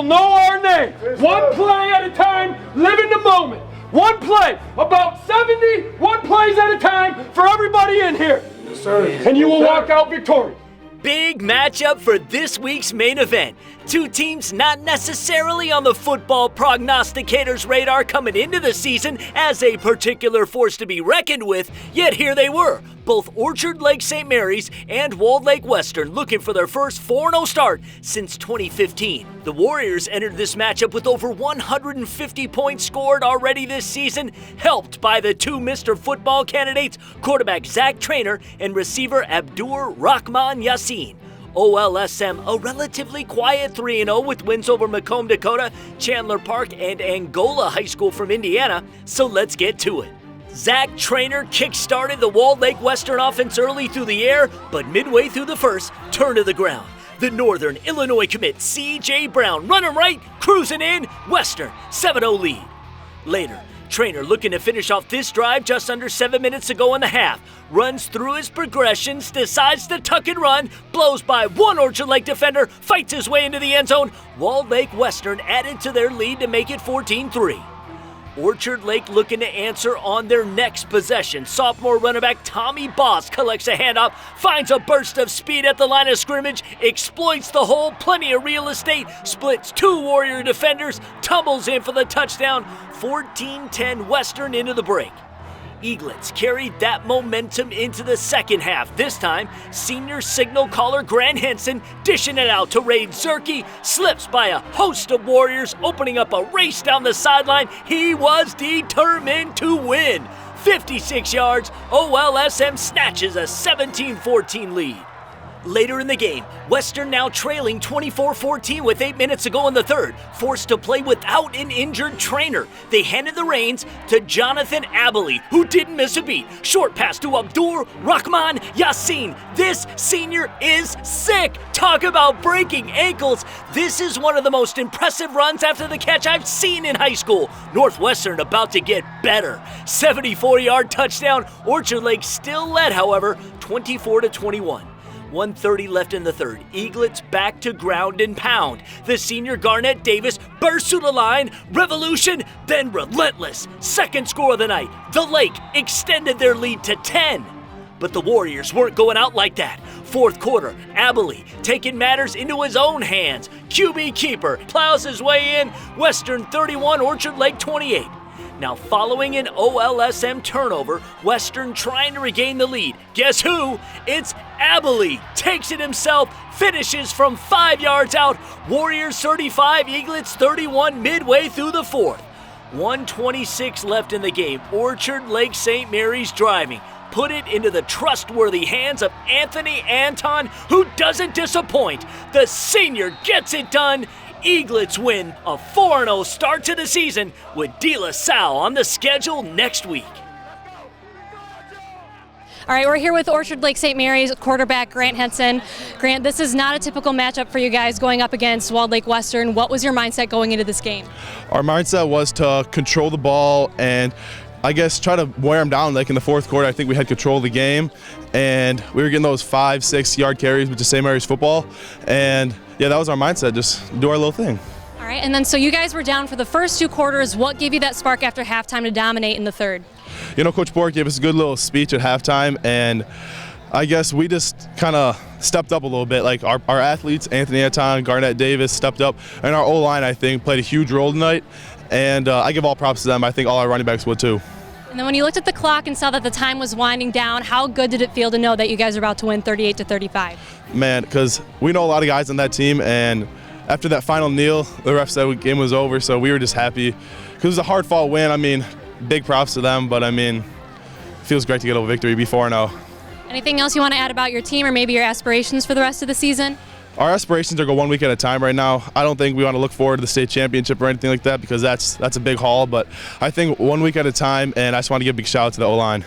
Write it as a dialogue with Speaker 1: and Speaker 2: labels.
Speaker 1: will know our name. One play at a time, live in the moment. One play, about 71 plays at a time for everybody in here.
Speaker 2: Yes, sir.
Speaker 1: And you will walk out victorious.
Speaker 3: Big matchup for this week's main event. Two teams not necessarily on the football prognosticators' radar coming into the season as a particular force to be reckoned with, yet here they were. Both Orchard Lake St. Mary's and Walled Lake Western looking for their first 4-0 start since 2015. The Warriors entered this matchup with over 150 points scored already this season, helped by the two Mr. Football candidates, quarterback Zach Trainer and receiver Abdur Rahman Yassin. OLSM, a relatively quiet 3-0 with wins over Macomb, Dakota, Chandler Park, and Angola High School from Indiana, so let's get to it. Zach Trainer kick-started the Walled Lake Western offense early through the air, but midway through the first, turned to the ground. The Northern Illinois commit C.J. Brown running right, cruising in, Western 7-0 lead. Later, Trainer looking to finish off this drive just under 7 minutes to go in the half. Runs through his progressions, decides to tuck and run, blows by one Orchard Lake defender, fights his way into the end zone. Walled Lake Western added to their lead to make it 14-3. Orchard Lake looking to answer on their next possession. Sophomore running back Tommy Boss collects a handoff, finds a burst of speed at the line of scrimmage, exploits the hole, plenty of real estate, splits two Warrior defenders, tumbles in for the touchdown, 14-10 Western into the break. Eaglets carried that momentum into the second half. This time, senior signal caller Grant Henson dishing it out to Ray Zerke, slips by a host of Warriors, opening up a race down the sideline. He was determined to win. 56 yards, OLSM snatches a 17-14 lead. Later in the game, Western now trailing 24-14 with 8 minutes to go in the third, forced to play without an injured Trainer. They handed the reins to Jonathan Abiley, who didn't miss a beat. Short pass to Abdur Rahman Yassin. This senior is sick. Talk about breaking ankles. This is one of the most impressive runs after the catch I've seen in high school. Northwestern about to get better. 74-yard touchdown. Orchard Lake still led, however, 24-21. 1:30 left in the third. Eaglets back to ground and pound. The senior Garnett Davis bursts through the line. Revolution, then relentless. Second score of the night. The Lake extended their lead to 10. But the Warriors weren't going out like that. Fourth quarter, Abiley taking matters into his own hands. QB keeper plows his way in. Western 31, Orchard Lake 28. Now following an OLSM turnover, Western trying to regain the lead. Guess who? It's Abiley. Takes it himself, finishes from 5 yards out. Warriors 35, Eaglets 31 midway through the fourth. 1:26 left in the game. Orchard Lake St. Mary's driving. Put it into the trustworthy hands of Anthony Anton, who doesn't disappoint. The senior gets it done. Eaglets win a 4-0 start to the season with De La Salle on the schedule next week.
Speaker 4: All right, we're here with Orchard Lake St. Mary's quarterback Grant Henson. Grant, this is not a typical matchup for you guys going up against Walled Lake Western. What was your mindset going into this game?
Speaker 5: Our mindset was to control the ball and I guess try to wear them down. Like in the fourth quarter, I think we had control of the game, and we were getting those 5-6 yard carries, which is St. Mary's football. And yeah, that was our mindset, just do our little thing.
Speaker 4: All right, and then so you guys were down for the first two quarters. What gave you that spark after halftime to dominate in the third?
Speaker 5: You know, Coach Bork gave us a good little speech at halftime, and I guess we just kind of stepped up a little bit. Like our athletes, Anthony Anton, Garnett Davis stepped up, and our O-line, I think, played a huge role tonight. And I give all props to them. I think all our running backs would too.
Speaker 4: And then when you looked at the clock and saw that the time was winding down, how good did it feel to know that you guys are about to win 38-35?
Speaker 5: Man, because we know a lot of guys on that team, and after that final kneel, the ref said the game was over, so we were just happy. Because it was a hard-fought win. I mean, big props to them, but I mean, it feels great to get a victory, be 4-0.
Speaker 4: Anything else you want to add about your team or maybe your aspirations for the rest of the season?
Speaker 5: Our aspirations are go 1 week at a time right now. I don't think we want to look forward to the state championship or anything like that because that's a big haul, but I think 1 week at a time, and I just want to give a big shout out to the O-line.